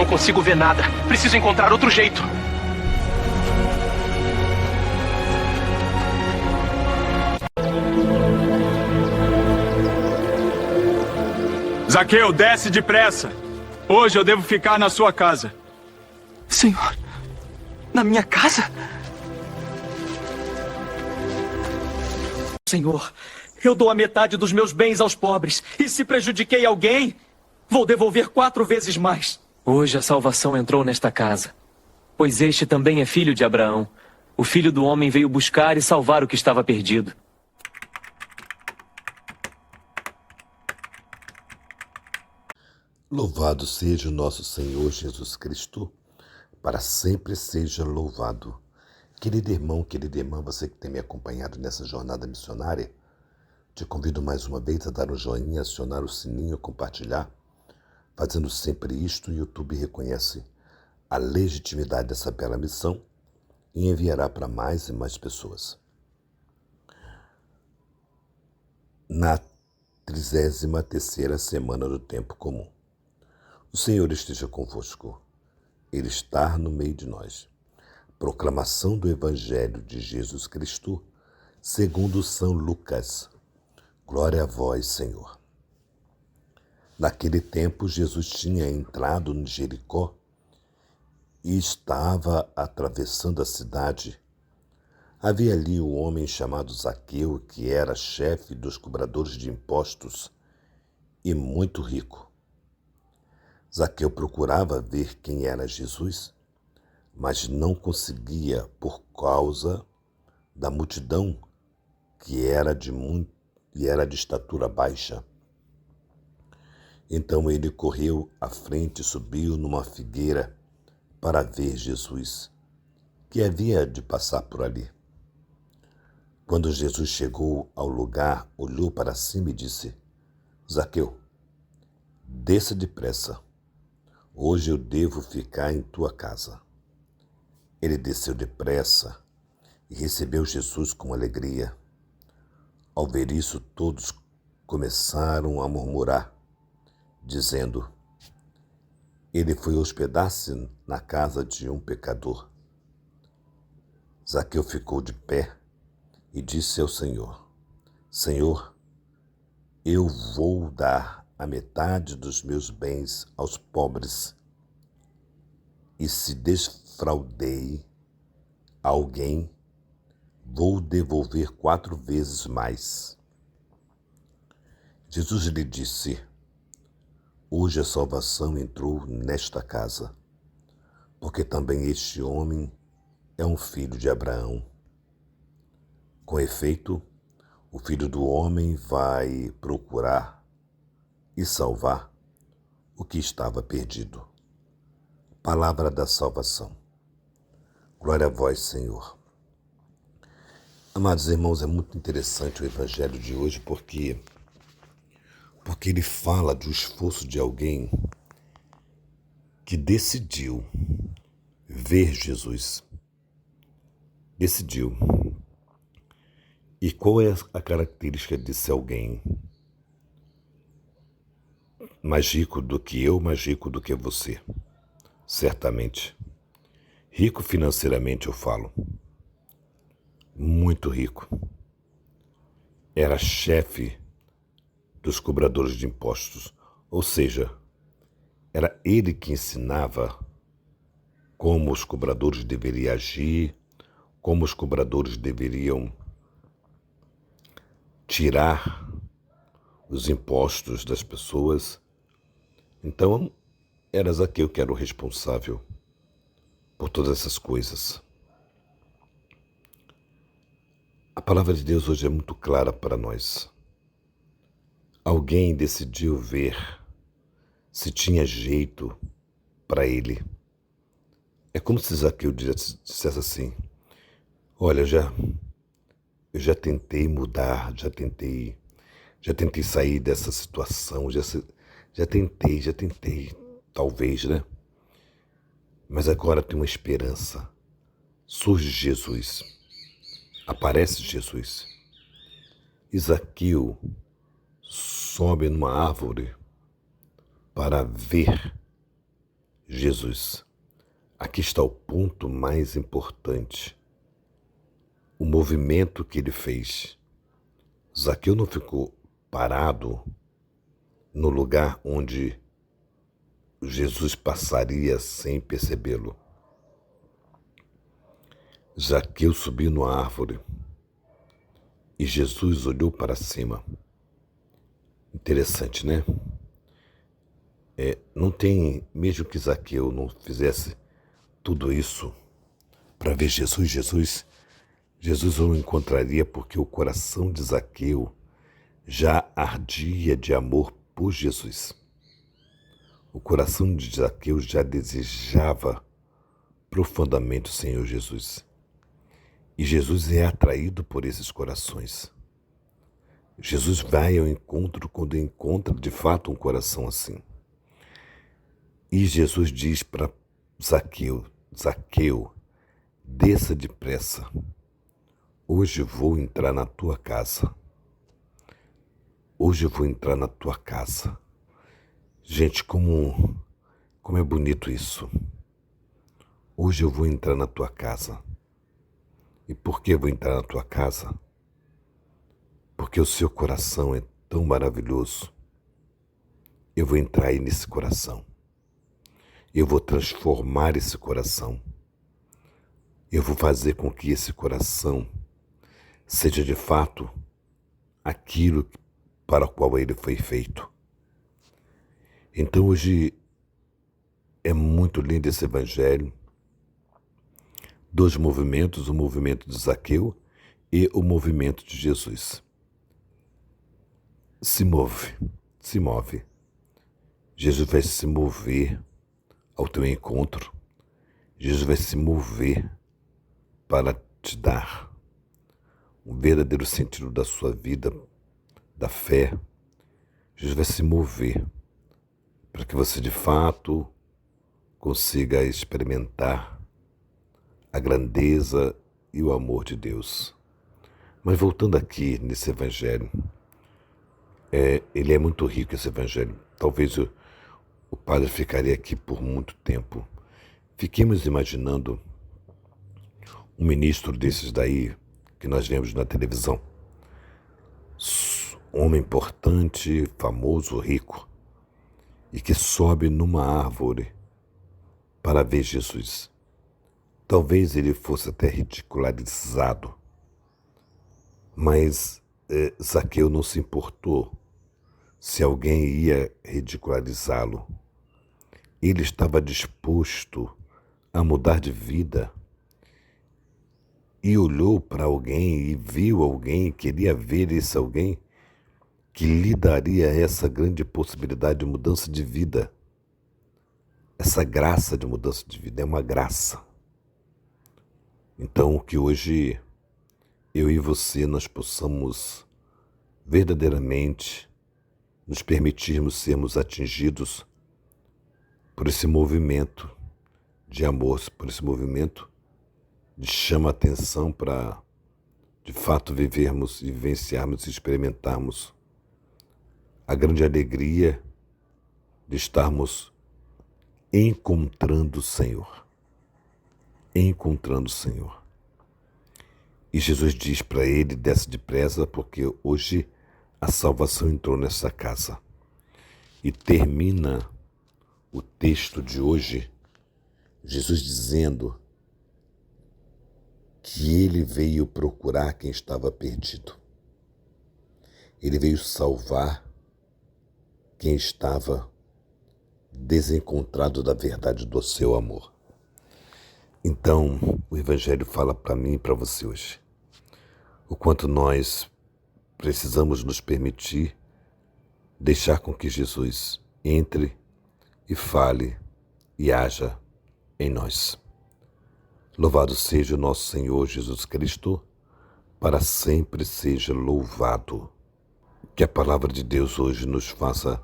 consigo ver nada. Preciso encontrar outro jeito. Zaqueu, desce depressa. Hoje eu devo ficar na sua casa. Senhor, na minha casa? Senhor, eu dou a metade dos meus bens aos pobres. E se prejudiquei alguém, vou devolver 4 vezes mais. Hoje a salvação entrou nesta casa, pois este também é filho de Abraão. O filho do homem veio buscar e salvar o que estava perdido. Louvado seja o nosso Senhor Jesus Cristo, para sempre seja louvado. Querido irmão, querida irmã, você que tem me acompanhado nessa jornada missionária, te convido mais uma vez a dar um joinha, acionar o sininho, compartilhar. Fazendo sempre isto, o YouTube reconhece a legitimidade dessa bela missão e enviará para mais e mais pessoas. Na 33ª semana do tempo comum. O Senhor esteja convosco. Ele está no meio de nós. Proclamação do Evangelho de Jesus Cristo, segundo São Lucas. Glória a vós, Senhor. Naquele tempo, Jesus tinha entrado em Jericó e estava atravessando a cidade. Havia ali um homem chamado Zaqueu, que era chefe dos cobradores de impostos e muito rico. Zaqueu procurava ver quem era Jesus, mas não conseguia por causa da multidão que era de estatura baixa. Então ele correu à frente e subiu numa figueira para ver Jesus, que havia de passar por ali. Quando Jesus chegou ao lugar, olhou para cima e disse: Zaqueu, desça depressa. Hoje eu devo ficar em tua casa. Ele desceu depressa e recebeu Jesus com alegria. Ao ver isso, todos começaram a murmurar, dizendo: ele foi hospedar-se na casa de um pecador. Zaqueu ficou de pé e disse ao Senhor: Senhor, eu vou dar a metade dos meus bens aos pobres, e se defraudei alguém, vou devolver 4 vezes mais. Jesus lhe disse: hoje a salvação entrou nesta casa, porque também este homem é um filho de Abraão. Com efeito, o Filho do Homem vai procurar e salvar o que estava perdido. Palavra da salvação. Glória a vós, Senhor. Amados irmãos, é muito interessante o Evangelho de hoje porque ele fala do esforço de alguém que decidiu ver Jesus. Decidiu. E qual é a característica desse alguém? Mais rico do que eu, mais rico do que você. Certamente. Rico financeiramente, eu falo. Muito rico. Era chefe dos cobradores de impostos. Ou seja, era ele que ensinava como os cobradores deveriam agir, como os cobradores deveriam tirar os impostos das pessoas. Então, era Zaqueu que era o responsável por todas essas coisas. A palavra de Deus hoje é muito clara para nós. Alguém decidiu ver se tinha jeito para ele. É como se Zaqueu dissesse assim: olha, eu já tentei mudar, já tentei sair dessa situação, já tentei, talvez, né? Mas agora tem uma esperança. Surge Jesus, aparece Jesus. E Zaqueu sobe numa árvore para ver Jesus. Aqui está o ponto mais importante. O movimento que ele fez. Zaqueu não ficou parado no lugar onde Jesus passaria sem percebê-lo. Zaqueu subiu numa árvore e Jesus olhou para cima. Interessante, né? Não tem, mesmo que Zaqueu não fizesse tudo isso para ver Jesus o encontraria porque o coração de Zaqueu já ardia de amor por Jesus. O coração de Zaqueu já desejava profundamente o Senhor Jesus. E Jesus é atraído por esses corações. Jesus vai ao encontro quando encontra de fato um coração assim. E Jesus diz para Zaqueu: Zaqueu, desça depressa. Hoje vou entrar na tua casa. Hoje eu vou entrar na tua casa. Gente, como é bonito isso. Hoje eu vou entrar na tua casa. E por que eu vou entrar na tua casa? Porque o seu coração é tão maravilhoso. Eu vou entrar aí nesse coração. Eu vou transformar esse coração. Eu vou fazer com que esse coração seja de fato aquilo para o qual ele foi feito. Então hoje é muito lindo esse evangelho. Dois movimentos, o movimento de Zaqueu e o movimento de Jesus. Se move. Jesus vai se mover ao teu encontro. Jesus vai se mover para te dar um verdadeiro sentido da sua vida, da fé. Jesus vai se mover para que você de fato consiga experimentar a grandeza e o amor de Deus. Mas voltando aqui nesse evangelho, ele é muito rico esse evangelho. Talvez o padre ficaria aqui por muito tempo. Fiquemos imaginando um ministro desses daí que nós vemos na televisão. Um homem importante, famoso, rico, e que sobe numa árvore para ver Jesus. Talvez ele fosse até ridicularizado, mas Zaqueu não se importou se alguém ia ridicularizá-lo. Ele estava disposto a mudar de vida e olhou para alguém e viu alguém, queria ver esse alguém que lhe daria essa grande possibilidade de mudança de vida. Essa graça de mudança de vida é uma graça. Então, que hoje eu e você nós possamos verdadeiramente nos permitirmos sermos atingidos por esse movimento de amor, por esse movimento de chama atenção para, de fato, vivermos, vivenciarmos e experimentarmos a grande alegria de estarmos encontrando o Senhor. Encontrando o Senhor. E Jesus diz para ele, desce depressa, porque hoje a salvação entrou nessa casa. E termina o texto de hoje, Jesus dizendo que ele veio procurar quem estava perdido. Ele veio salvar quem estava desencontrado da verdade do seu amor. Então, o Evangelho fala para mim e para você hoje o quanto nós precisamos nos permitir deixar com que Jesus entre e fale e haja em nós. Louvado seja o nosso Senhor Jesus Cristo, para sempre seja louvado. Que a palavra de Deus hoje nos faça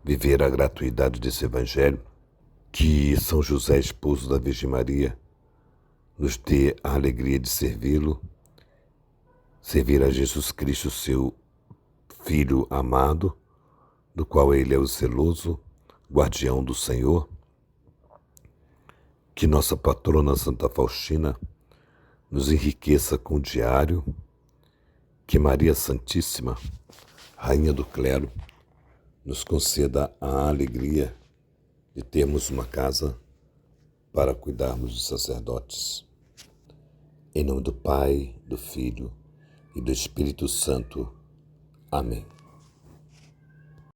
viver a gratuidade desse Evangelho, que São José, esposo da Virgem Maria, nos dê a alegria de servi-lo, servir a Jesus Cristo, seu Filho amado, do qual ele é o zeloso guardião do Senhor, Que nossa patrona Santa Faustina nos enriqueça com o diário, que Maria Santíssima, Rainha do Clero, nos conceda a alegria de termos uma casa para cuidarmos dos sacerdotes. Em nome do Pai, do Filho e do Espírito Santo. Amém.